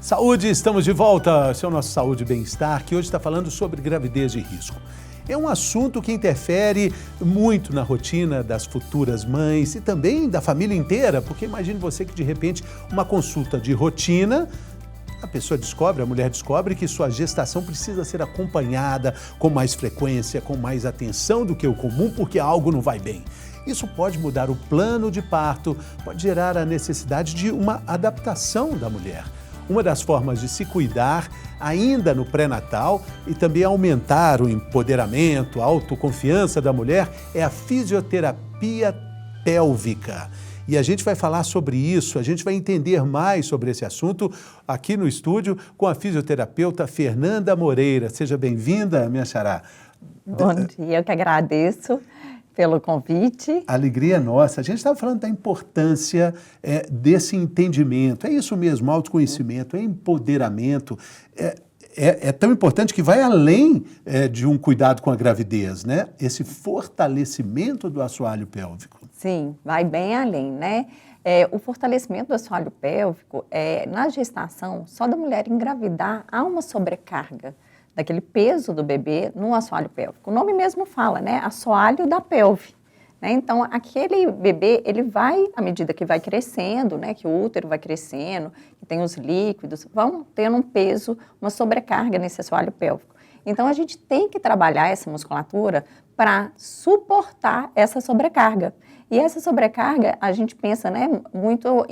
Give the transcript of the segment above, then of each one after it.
Saúde, estamos de volta. Esse é o nosso Saúde e Bem-Estar, que hoje está falando sobre gravidez de risco. É um assunto que interfere muito na rotina das futuras mães e também da família inteira, porque imagine você que de repente uma consulta de rotina, a pessoa descobre, a mulher descobre que sua gestação precisa ser acompanhada com mais frequência, com mais atenção do que o comum, porque algo não vai bem. Isso pode mudar o plano de parto, pode gerar a necessidade de uma adaptação da mulher. Uma das formas de se cuidar ainda no pré-natal e também aumentar o empoderamento, a autoconfiança da mulher é a fisioterapia pélvica. E a gente vai falar sobre isso, a gente vai entender mais sobre esse assunto aqui no estúdio com a fisioterapeuta Fernanda Moreira. Seja bem-vinda, minha xará. Bom dia, eu que agradeço pelo convite. A alegria é nossa. A gente estava falando da importância desse entendimento. É isso mesmo, autoconhecimento, é empoderamento. É tão importante que vai além de um cuidado com a gravidez, né? Esse fortalecimento do assoalho pélvico. Sim, vai bem além, né? O fortalecimento do assoalho pélvico, na gestação, só da mulher engravidar, há uma sobrecarga daquele peso do bebê no assoalho pélvico. O nome mesmo fala, né? Assoalho da pelve. Né? Então, aquele bebê, ele vai, à medida que vai crescendo, né? Que o útero vai crescendo, que tem os líquidos, vão tendo um peso, uma sobrecarga nesse assoalho pélvico. Então, a gente tem que trabalhar essa musculatura para suportar essa sobrecarga. E essa sobrecarga, a gente pensa, né, muito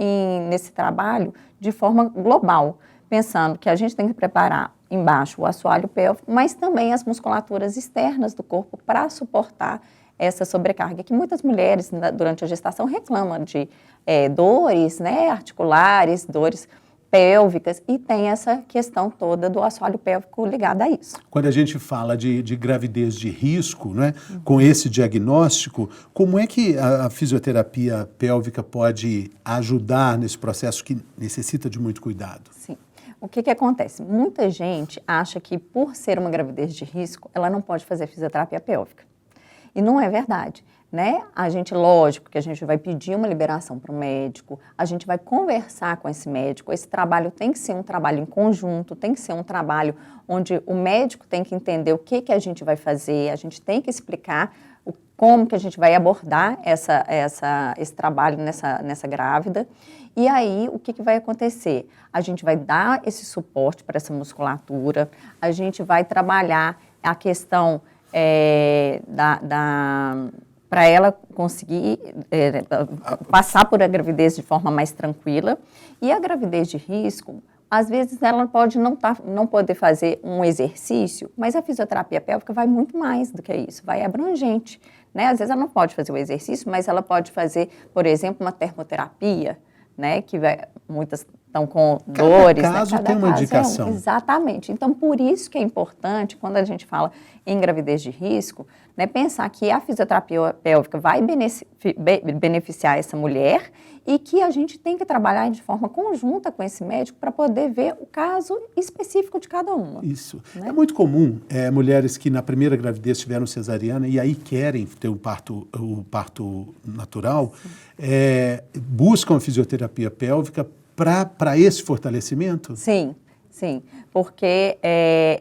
nesse trabalho de forma global, pensando que a gente tem que preparar embaixo o assoalho pélvico, mas também as musculaturas externas do corpo para suportar essa sobrecarga, que muitas mulheres durante a gestação reclamam de dores, né, articulares, dores pélvicas, e tem essa questão toda do assoalho pélvico ligada a isso. Quando a gente fala de gravidez de risco, né, com esse diagnóstico, como é que a fisioterapia pélvica pode ajudar nesse processo que necessita de muito cuidado? Sim. O que acontece? Muita gente acha que por ser uma gravidez de risco, ela não pode fazer fisioterapia pélvica. E não é verdade, né? A gente, lógico, que a gente vai pedir uma liberação para o médico, a gente vai conversar com esse médico, esse trabalho tem que ser um trabalho em conjunto, tem que ser um trabalho onde o médico tem que entender o que a gente vai fazer, a gente tem que explicar como que a gente vai abordar esse trabalho nessa grávida. E aí, o que vai acontecer? A gente vai dar esse suporte para essa musculatura, a gente vai trabalhar a questão para ela conseguir passar por a gravidez de forma mais tranquila. E a gravidez de risco, às vezes ela pode não poder fazer um exercício, mas a fisioterapia pélvica vai muito mais do que isso, vai abrangente, né? Às vezes ela não pode fazer o exercício, mas ela pode fazer, por exemplo, uma termoterapia, né? Que muitas estão com dores. Cada caso tem uma indicação. Exatamente. Então, por isso que é importante, quando a gente fala em gravidez de risco, né, pensar que a fisioterapia pélvica vai beneficiar essa mulher e que a gente tem que trabalhar de forma conjunta com esse médico para poder ver o caso específico de cada uma. Isso. Né? É muito comum mulheres que na primeira gravidez tiveram cesariana e aí querem ter o parto natural, buscam a fisioterapia pélvica para esse fortalecimento? Sim, sim, porque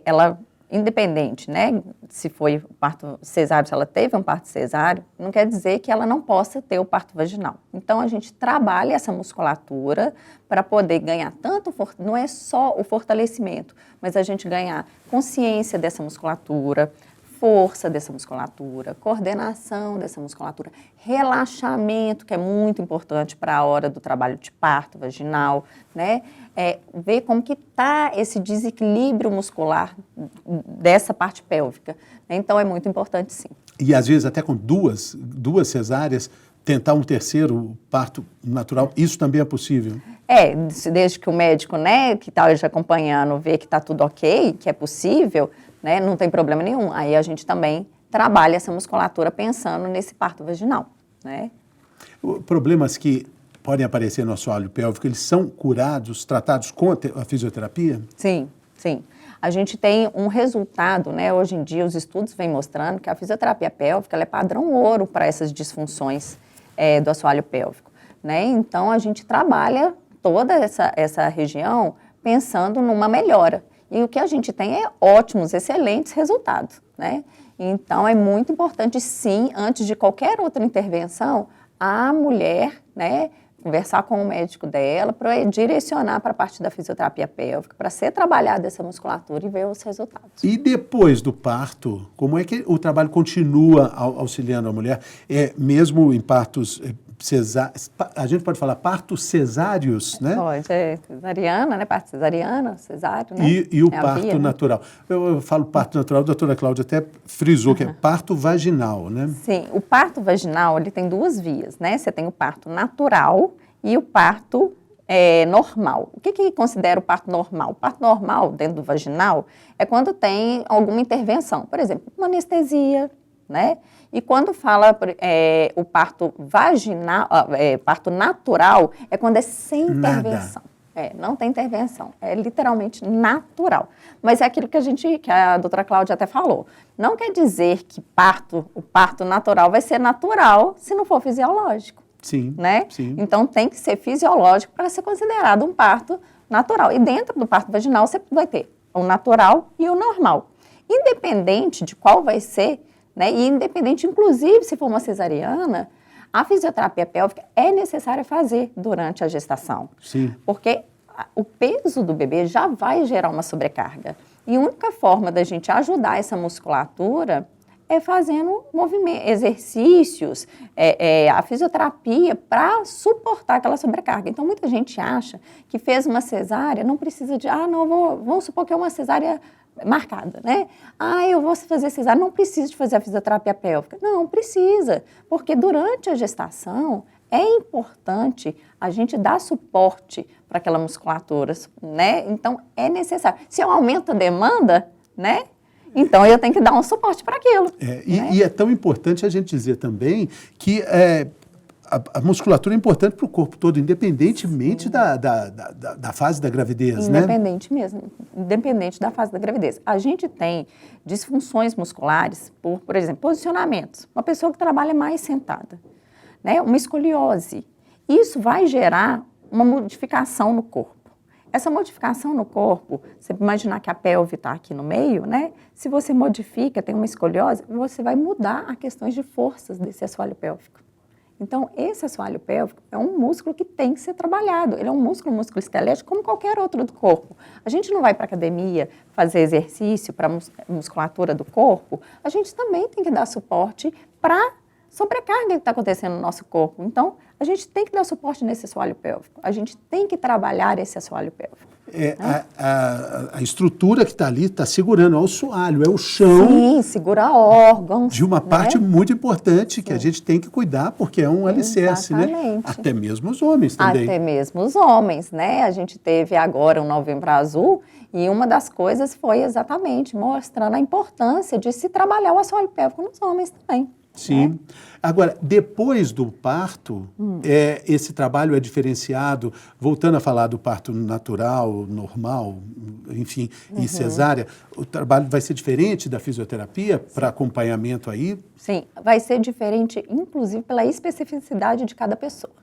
ela, independente, né, se foi parto cesáreo, se ela teve um parto cesáreo, não quer dizer que ela não possa ter o parto vaginal. Então, a gente trabalha essa musculatura para poder ganhar tanto, não é só o fortalecimento, mas a gente ganhar consciência dessa musculatura, força dessa musculatura, coordenação dessa musculatura, relaxamento, que é muito importante para a hora do trabalho de parto vaginal, né? Ver como que está esse desequilíbrio muscular dessa parte pélvica. Então, é muito importante, sim. E, às vezes, até com duas cesáreas, tentar um terceiro parto natural, isso também é possível? Desde que o médico, né, que está hoje acompanhando, vê que está tudo ok, que é possível, né, não tem problema nenhum. Aí a gente também trabalha essa musculatura pensando nesse parto vaginal, né? Problemas que podem aparecer no assoalho pélvico, eles são curados, tratados com a fisioterapia? Sim, sim. A gente tem um resultado, né? Hoje em dia os estudos vêm mostrando que a fisioterapia pélvica ela é padrão ouro para essas disfunções do assoalho pélvico, né? Então a gente trabalha toda essa região pensando numa melhora. E o que a gente tem é ótimos, excelentes resultados, né? Então, é muito importante, sim, antes de qualquer outra intervenção, a mulher, né, conversar com o médico dela para direcionar para a parte da fisioterapia pélvica, para ser trabalhada essa musculatura e ver os resultados. E depois do parto, como é que o trabalho continua auxiliando a mulher? Mesmo em partos a gente pode falar partos cesáreos, né? Pode, cesariana, né? Parte cesariana, cesáreo, né? E o parto natural. Eu falo parto natural, a doutora Cláudia até frisou que é parto vaginal, né? Sim, o parto vaginal, ele tem duas vias, né? Você tem o parto natural e o parto normal. O que considera o parto normal? O parto normal, dentro do vaginal, é quando tem alguma intervenção. Por exemplo, uma anestesia, né? E quando fala o parto vaginal, parto natural, é quando é sem intervenção. Não tem intervenção, é literalmente natural. Mas é aquilo que a doutora Cláudia até falou. Não quer dizer que o parto natural vai ser natural se não for fisiológico. Sim, né? Sim. Então tem que ser fisiológico para ser considerado um parto natural. E dentro do parto vaginal você vai ter o natural e o normal. Independente de qual vai ser, né? E independente, inclusive, se for uma cesariana, a fisioterapia pélvica é necessária fazer durante a gestação. Sim. Porque o peso do bebê já vai gerar uma sobrecarga. E a única forma da gente ajudar essa musculatura é fazendo exercícios, a fisioterapia para suportar aquela sobrecarga. Então, muita gente acha que fez uma cesárea, não precisa de, vamos supor que é uma cesárea marcada, né? Eu vou fazer cesárea, não preciso de fazer a fisioterapia pélvica. Não, precisa, porque durante a gestação é importante a gente dar suporte para aquela musculatura, né? Então, é necessário. Se eu aumento a demanda, né? Então, eu tenho que dar um suporte para aquilo. E é tão importante a gente dizer também que a musculatura é importante para o corpo todo, independentemente da fase da gravidez, Independente mesmo, independente da fase da gravidez. A gente tem disfunções musculares por exemplo, posicionamentos. Uma pessoa que trabalha mais sentada, né? Uma escoliose. Isso vai gerar uma modificação no corpo. Essa modificação no corpo, você imaginar que a pelve está aqui no meio, né? Se você modifica, tem uma escoliose, você vai mudar as questões de forças desse assoalho pélvico. Então, esse assoalho pélvico é um músculo que tem que ser trabalhado. Ele é um músculo esquelético como qualquer outro do corpo. A gente não vai para a academia fazer exercício para musculatura do corpo, a gente também tem que dar suporte para sobrecarga que está acontecendo no nosso corpo. Então, a gente tem que dar suporte nesse assoalho pélvico. A gente tem que trabalhar esse assoalho pélvico. A estrutura que está ali está segurando, é o assoalho, é o chão. Sim, segura órgãos. De uma parte muito importante que a gente tem que cuidar, porque é um alicerce, né? Exatamente. Até mesmo os homens também. Até mesmo os homens, né? A gente teve agora o Novembro Azul e uma das coisas foi exatamente mostrando a importância de se trabalhar o assoalho pélvico nos homens também. Sim. Agora, depois do parto, esse trabalho é diferenciado, voltando a falar do parto natural, normal, enfim, e cesárea, o trabalho vai ser diferente da fisioterapia para acompanhamento aí? Sim, vai ser diferente, inclusive, pela especificidade de cada pessoa.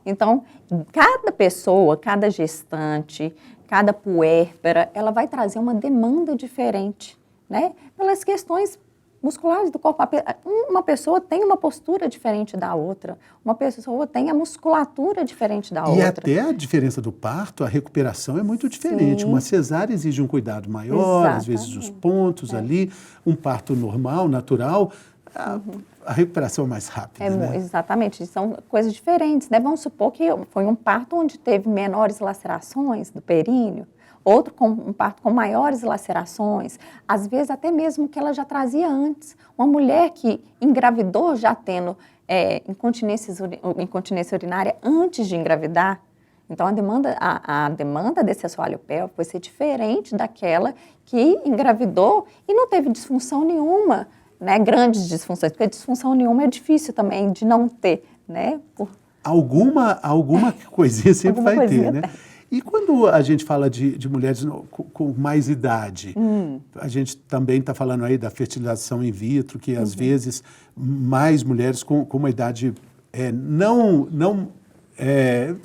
Então, cada pessoa, cada gestante, cada puérpera, ela vai trazer uma demanda diferente, né? Pelas questões musculares do corpo. Uma pessoa tem uma postura diferente da outra, uma pessoa tem a musculatura diferente da outra. E até a diferença do parto, a recuperação é muito diferente. Sim. Uma cesárea exige um cuidado maior, às vezes os pontos ali, um parto normal, natural, a recuperação é mais rápida, né? Exatamente, são coisas diferentes, né? Vamos supor que foi um parto onde teve menores lacerações do períneo, outro um parto com maiores lacerações, às vezes até mesmo que ela já trazia antes. Uma mulher que engravidou já tendo incontinência urinária antes de engravidar, então a demanda desse assoalho pélvico vai ser diferente daquela que engravidou e não teve disfunção nenhuma, né? Grandes disfunções, porque disfunção nenhuma é difícil também de não ter, né? Alguma coisinha sempre vai ter, né? E quando a gente fala de mulheres com mais idade, a gente também está falando aí da fertilização in vitro, que às vezes mais mulheres com uma idade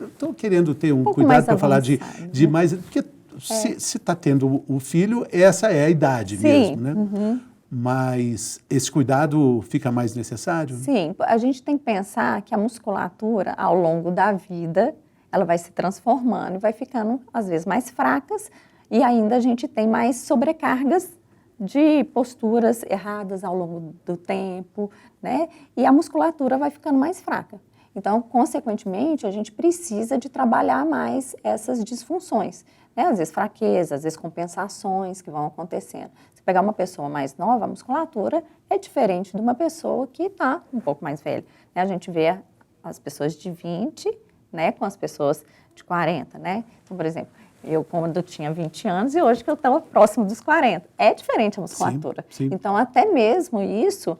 estou querendo ter um cuidado para falar de mais, porque se está tendo o filho, essa é a idade mesmo, né? Mas esse cuidado fica mais necessário? Sim, a gente tem que pensar que a musculatura, ao longo da vida, ela vai se transformando e vai ficando, às vezes, mais fracas, e ainda a gente tem mais sobrecargas de posturas erradas ao longo do tempo, né? E a musculatura vai ficando mais fraca. Então, consequentemente, a gente precisa de trabalhar mais essas disfunções, né? Às vezes fraqueza, às vezes compensações que vão acontecendo. Se pegar uma pessoa mais nova, a musculatura é diferente de uma pessoa que está um pouco mais velha, né? A gente vê as pessoas de 20, né, com as pessoas de 40, né? Então, por exemplo, eu quando tinha 20 anos e hoje que eu estou próximo dos 40. É diferente a musculatura. Sim, sim. Então, até mesmo isso,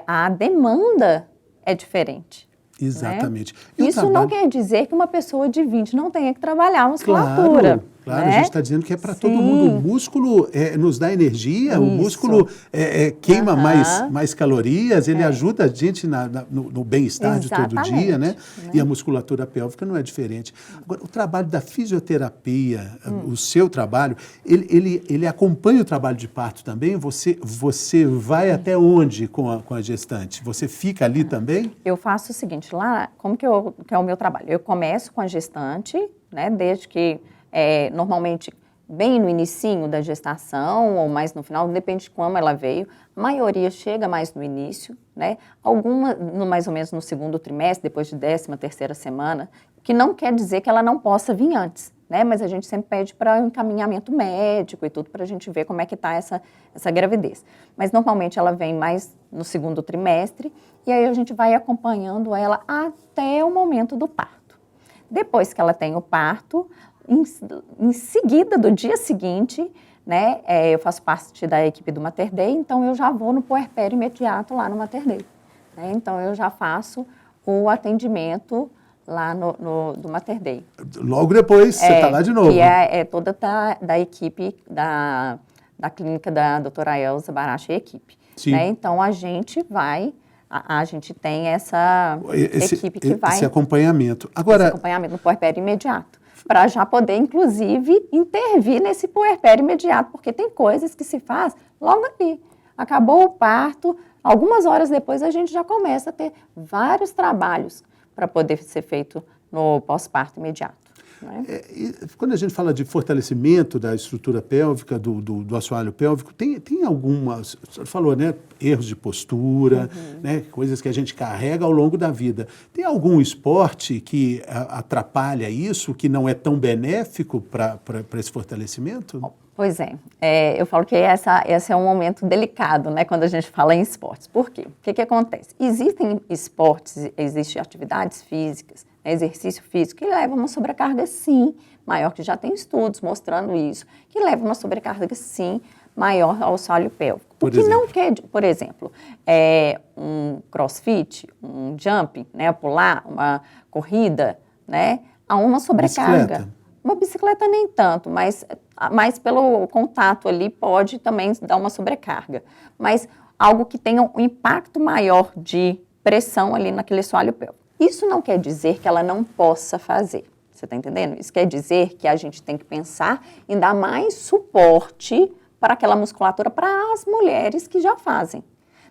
a demanda é diferente. Exatamente. Né? Isso não quer dizer que uma pessoa de 20 não tenha que trabalhar a musculatura. Claro, né? A gente está dizendo que é para todo mundo. O músculo nos dá energia, o músculo queima mais calorias, ele ajuda a gente no bem-estar de todo dia, né? E a musculatura pélvica não é diferente. Agora, o trabalho da fisioterapia, o seu trabalho, ele acompanha o trabalho de parto também? Você vai até onde com a gestante? Você fica ali também? Eu faço o seguinte, lá, como que é o meu trabalho? Eu começo com a gestante, né, desde que normalmente bem no inicinho da gestação ou mais no final, depende de como ela veio. A maioria chega mais no início, né? Alguma mais ou menos no segundo trimestre, depois de 13ª semana, que não quer dizer que ela não possa vir antes, né? Mas a gente sempre pede para um encaminhamento médico e tudo para a gente ver como é que está essa gravidez. Mas normalmente ela vem mais no segundo trimestre e aí a gente vai acompanhando ela até o momento do parto. Depois que ela tem o parto, em seguida, do dia seguinte, né, eu faço parte da equipe do Mater Dei, então eu já vou no puerpério imediato lá no Mater Dei. Né? Então eu já faço o atendimento lá do Mater Dei. Logo depois, você está lá de novo. Que é toda da equipe da clínica da doutora Elza Baracha e equipe. Né? Então a gente vai... A gente tem essa equipe que vai... Esse acompanhamento. Agora, esse acompanhamento no puerpério imediato. Para já poder, inclusive, intervir nesse puerpério imediato, porque tem coisas que se faz logo ali. Acabou o parto, algumas horas depois a gente já começa a ter vários trabalhos para poder ser feito no pós-parto imediato. Né? Quando a gente fala de fortalecimento da estrutura pélvica, do assoalho pélvico, tem algumas, você falou, né, erros de postura, né, coisas que a gente carrega ao longo da vida. Tem algum esporte que atrapalha isso, que não é tão benéfico para esse fortalecimento? Pois é, eu falo que esse é um momento delicado, né, quando a gente fala em esportes. Por quê? O que acontece? Existem esportes, existem atividades físicas, exercício físico, que leva uma sobrecarga, sim, maior, que já tem estudos mostrando isso, que leva uma sobrecarga, sim, maior ao assoalho pélvico. O que não quer, por exemplo, um crossfit, um jumping, né, pular, uma corrida, né, há uma sobrecarga. Bicicleta. Uma bicicleta nem tanto, mas pelo contato ali pode também dar uma sobrecarga. Mas algo que tenha um impacto maior de pressão ali naquele assoalho pélvico. Isso não quer dizer que ela não possa fazer. Você está entendendo? Isso quer dizer que a gente tem que pensar em dar mais suporte para aquela musculatura para as mulheres que já fazem.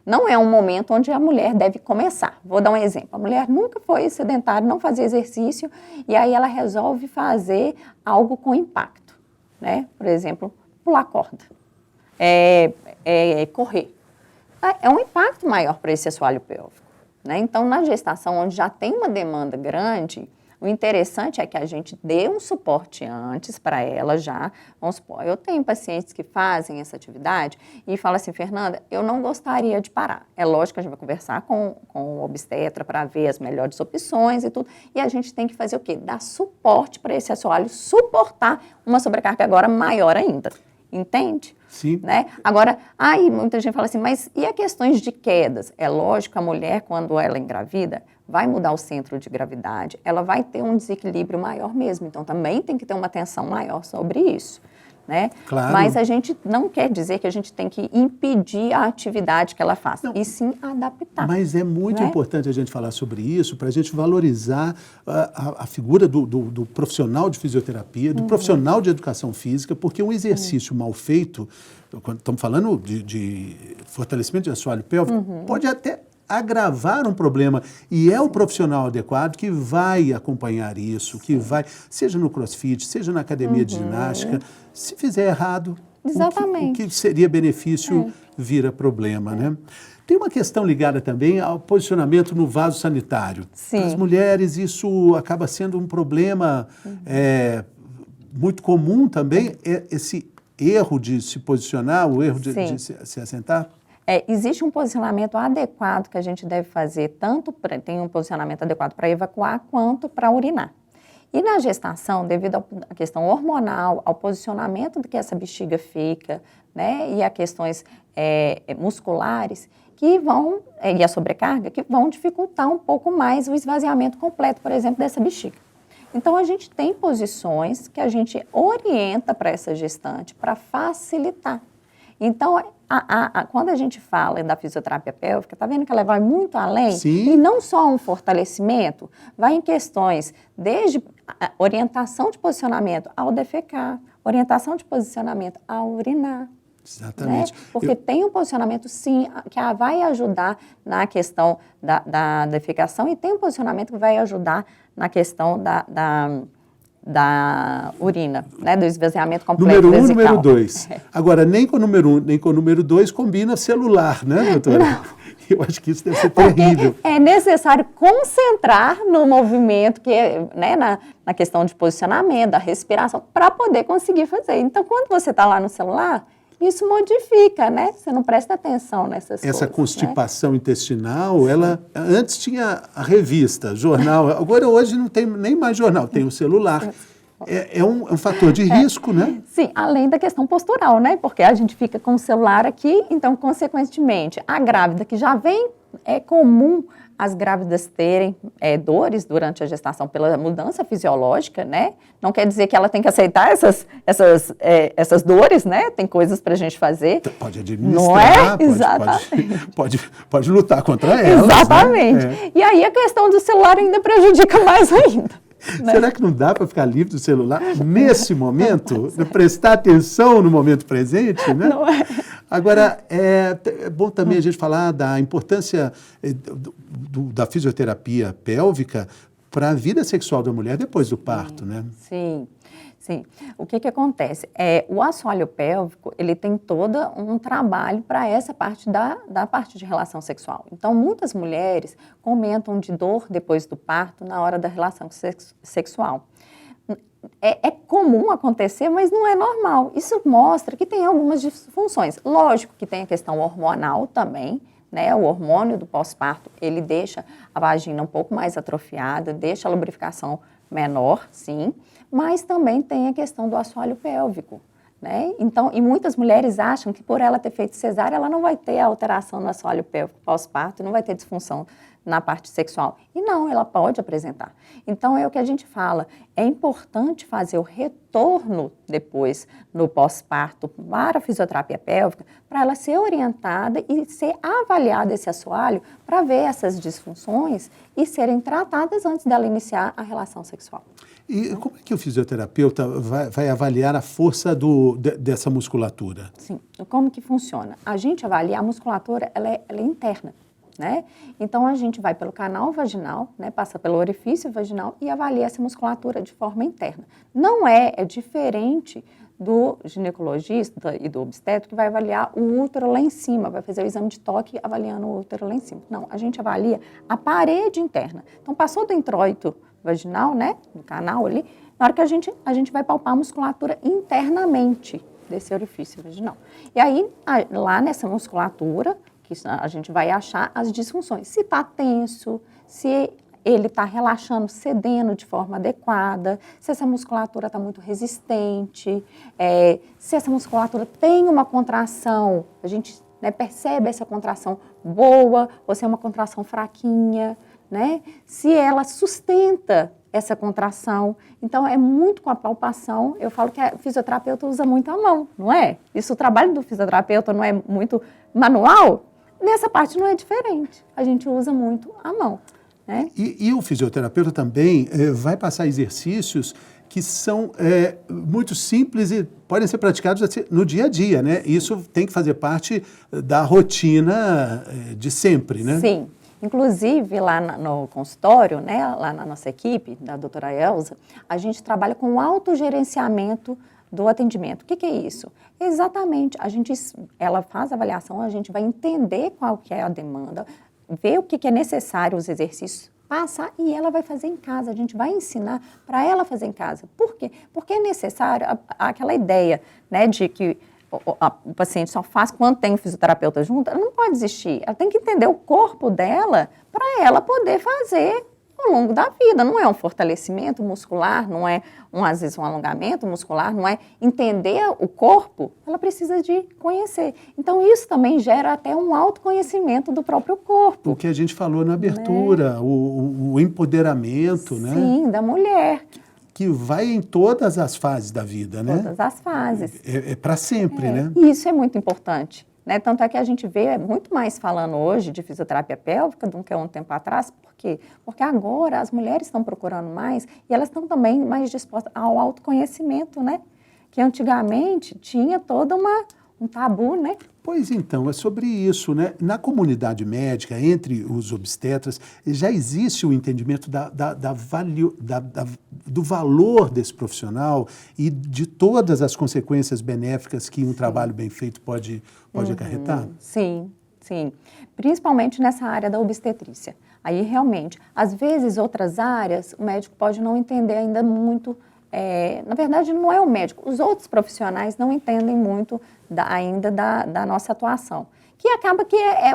Não é um momento onde a mulher deve começar. Vou dar um exemplo. A mulher nunca foi sedentária, não fazia exercício, e aí ela resolve fazer algo com impacto. Né? Por exemplo, pular corda, correr. É um impacto maior para esse assoalho pélvico. Né? Então, na gestação, onde já tem uma demanda grande, o interessante é que a gente dê um suporte antes para ela já. Vamos supor, eu tenho pacientes que fazem essa atividade e falam assim, Fernanda, eu não gostaria de parar. É lógico que a gente vai conversar com o obstetra para ver as melhores opções e tudo. E a gente tem que fazer o quê? Dar suporte para esse assoalho suportar uma sobrecarga agora maior ainda. Entende? Sim. Né? Agora, aí muita gente fala assim, mas e as questões de quedas? É lógico que a mulher, quando ela engravida, vai mudar o centro de gravidade, ela vai ter um desequilíbrio maior mesmo. Então, também tem que ter uma atenção maior sobre isso. né? Claro. Mas a gente não quer dizer que a gente tem que impedir a atividade que ela faça, Não, e sim adaptar. mas é muito né? importante a gente falar sobre isso, para a gente valorizar a figura do profissional de fisioterapia, do profissional de educação física, porque um exercício mal feito, quando estamos falando de fortalecimento de assoalho pélvico, pode até agravar um problema, e é o profissional adequado que vai acompanhar isso, que vai, seja no crossfit, seja na academia de ginástica, se fizer errado, o que seria benefício vira problema, né? Tem uma questão ligada também ao posicionamento no vaso sanitário. Para as mulheres isso acaba sendo um problema muito comum também, esse erro de se posicionar, o erro de se assentar. Existe um posicionamento adequado que a gente deve fazer, tem um posicionamento adequado para evacuar quanto para urinar. E na gestação, devido à questão hormonal, ao posicionamento que essa bexiga fica, né, e a questões musculares, que vão, e a sobrecarga, que vão dificultar um pouco mais o esvaziamento completo, por exemplo, dessa bexiga. Então, a gente tem posições que a gente orienta para essa gestante para facilitar. Então, quando a gente fala da fisioterapia pélvica, está vendo que ela vai muito além? Sim. E não só um fortalecimento, vai em questões desde orientação de posicionamento ao defecar, orientação de posicionamento ao urinar. Exatamente. Né? Porque tem um posicionamento, sim, que vai ajudar na questão da defecação e tem um posicionamento que vai ajudar na questão da urina, né, do esvaziamento completo Número 1, vesical. número 2. Agora, nem com o número 1, nem com o número 2 combina celular, né, doutora? Não. Eu acho que isso deve ser terrível. É necessário concentrar no movimento, né, na questão de posicionamento, da respiração, para poder conseguir fazer. Então, quando você está lá no celular, isso modifica, né? Você não presta atenção nessas coisas. Essa constipação intestinal, ela antes tinha a revista, jornal, agora hoje não tem nem mais jornal, tem o celular. É um fator de risco, né? Sim, além da questão postural, né? Porque a gente fica com o celular aqui, então, consequentemente, a grávida que já vem, é comum as grávidas terem dores durante a gestação pela mudança fisiológica, né? Não quer dizer que ela tem que aceitar essas dores, né? Tem coisas para a gente fazer. Pode administrar, não é? Exatamente. Pode lutar contra elas. Exatamente. Né? E aí a questão do celular ainda prejudica mais ainda. Né? Será que não dá para ficar livre do celular nesse momento? Prestar atenção no momento presente, né? Não é. Agora, é bom também a gente falar da importância da fisioterapia pélvica para a vida sexual da mulher depois do parto, né? Sim. Sim. O que acontece? O assoalho pélvico, ele tem todo um trabalho para essa parte da parte de relação sexual. Então, muitas mulheres comentam de dor depois do parto na hora da relação sexual. É comum acontecer, mas não é normal. Isso mostra que tem algumas disfunções. Lógico que tem a questão hormonal também, né? O hormônio do pós-parto, ele deixa a vagina um pouco mais atrofiada, deixa a lubrificação menor, sim, mas também tem a questão do assoalho pélvico, né? Então, e muitas mulheres acham que por ela ter feito cesárea, ela não vai ter alteração no assoalho pélvico pós-parto, não vai ter disfunção na parte sexual. E não, ela pode apresentar. Então, é o que a gente fala, é importante fazer o retorno depois no pós-parto para a fisioterapia pélvica, para ela ser orientada e ser avaliada esse assoalho para ver essas disfunções e serem tratadas antes dela iniciar a relação sexual. E como é que o fisioterapeuta vai avaliar a força dessa musculatura? Sim, como que funciona? A gente avalia a musculatura, ela é interna. Né? Então, a gente vai pelo canal vaginal, né, passa pelo orifício vaginal e avalia essa musculatura de forma interna. Não é diferente do ginecologista e do obstetra que vai avaliar o útero lá em cima, vai fazer o exame de toque avaliando o útero lá em cima. Não, a gente avalia a parede interna. Então, passou do introito vaginal, né, do canal ali, na hora que a gente vai palpar a musculatura internamente desse orifício vaginal. E aí, lá nessa musculatura, a gente vai achar as disfunções. Se está tenso, se ele está relaxando, cedendo de forma adequada, se essa musculatura está muito resistente, se essa musculatura tem uma contração, a gente percebe essa contração boa ou se é uma contração fraquinha, né? Se ela sustenta essa contração. Então, é muito com a palpação. Eu falo que o fisioterapeuta usa muito a mão, não é? Isso, o trabalho do fisioterapeuta não é muito manual? Nessa parte não é diferente. A gente usa muito a mão, né? E o fisioterapeuta também vai passar exercícios que são muito simples e podem ser praticados no dia a dia, né? Isso tem que fazer parte da rotina de sempre, né? Sim. Inclusive, lá no consultório, né, lá na nossa equipe, da doutora Elza, a gente trabalha com o autogerenciamento do atendimento. O que é isso? Exatamente, ela faz a avaliação, a gente vai entender qual que é a demanda, ver o que é necessário, os exercícios, passar e ela vai fazer em casa. A gente vai ensinar para ela fazer em casa. Por quê? Porque é necessário aquela ideia, né, de que o paciente só faz quando tem um fisioterapeuta junto, ela não pode existir. Ela tem que entender o corpo dela para ela poder fazer ao longo da vida. Não é um fortalecimento muscular, não é, às vezes, um alongamento muscular, não é entender o corpo, ela precisa de conhecer. Então, isso também gera até um autoconhecimento do próprio corpo. O que a gente falou na abertura, né? o empoderamento, né? Sim, da mulher. Que vai em todas as fases da vida, né? Todas as fases. É para sempre, né? E isso é muito importante, né? Tanto é que a gente vê muito mais falando hoje de fisioterapia pélvica do que há um tempo atrás. Por quê? Porque agora as mulheres estão procurando mais e elas estão também mais dispostas ao autoconhecimento, né? Que antigamente tinha todo um tabu, né? Pois então, é sobre isso, né? Na comunidade médica, entre os obstetras, já existe o entendimento do valor desse profissional e de todas as consequências benéficas que um trabalho bem feito pode acarretar? Sim, sim. Principalmente nessa área da obstetrícia. Aí, realmente, às vezes, outras áreas, o médico pode não entender ainda muito. Na verdade, não é o médico, os outros profissionais não entendem muito ainda da nossa atuação. Que acaba que é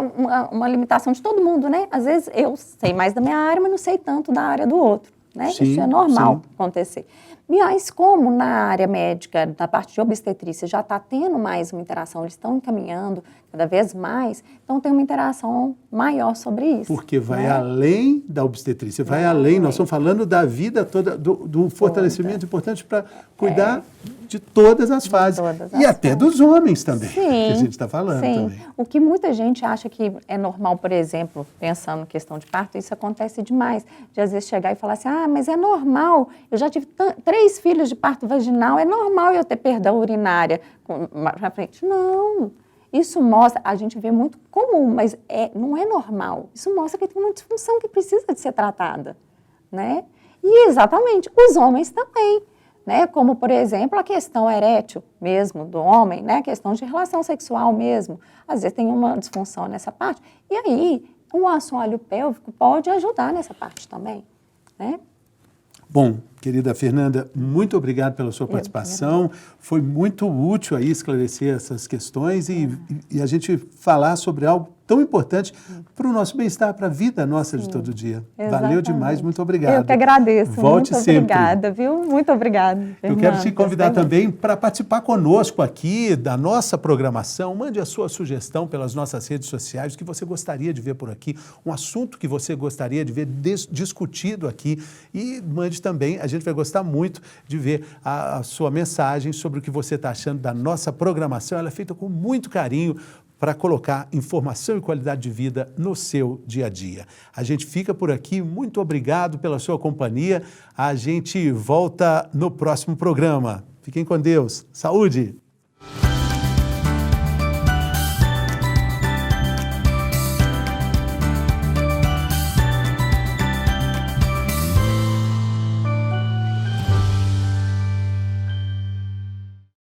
uma limitação de todo mundo, né? Às vezes eu sei mais da minha área, mas não sei tanto da área do outro, né? Sim, isso é normal sim. acontecer. Mas como na área médica, na parte de obstetrícia, já está tendo mais uma interação, eles estão encaminhando cada vez mais, então tem uma interação maior sobre isso. Porque vai além da obstetrícia, vai além, nós estamos falando da vida toda, do fortalecimento importante para cuidar de todas as fases. E até dos homens também, que a gente está falando também. O que muita gente acha que é normal, por exemplo, pensando em questão de parto, isso acontece demais, de às vezes chegar e falar assim, mas é normal, eu já tive 3 filhos de parto vaginal, é normal eu ter perda urinária na frente. Não, isso mostra, a gente vê muito comum, mas não é normal. Isso mostra que tem uma disfunção que precisa de ser tratada, né? E exatamente, os homens também. Né? Como, por exemplo, a questão erétil mesmo do homem, né? A questão de relação sexual mesmo. Às vezes tem uma disfunção nessa parte. E aí, o assoalho pélvico pode ajudar nessa parte também, né? Bom, querida Fernanda, muito obrigado pela sua participação. Foi muito útil aí esclarecer essas questões e a gente falar sobre algo tão importante para o nosso bem-estar, para a vida nossa de todo dia. Exatamente. Valeu demais, muito obrigado. Eu que agradeço. Volte muito sempre. Obrigada, viu? Muito obrigada, Fernanda. Eu quero te convidar também para participar conosco aqui da nossa programação. Mande a sua sugestão pelas nossas redes sociais, o que você gostaria de ver por aqui, um assunto que você gostaria de ver discutido aqui. E mande também, a gente vai gostar muito de ver a sua mensagem sobre o que você está achando da nossa programação. Ela é feita com muito carinho para colocar informação e qualidade de vida no seu dia a dia. A gente fica por aqui, muito obrigado pela sua companhia. A gente volta no próximo programa. Fiquem com Deus. Saúde!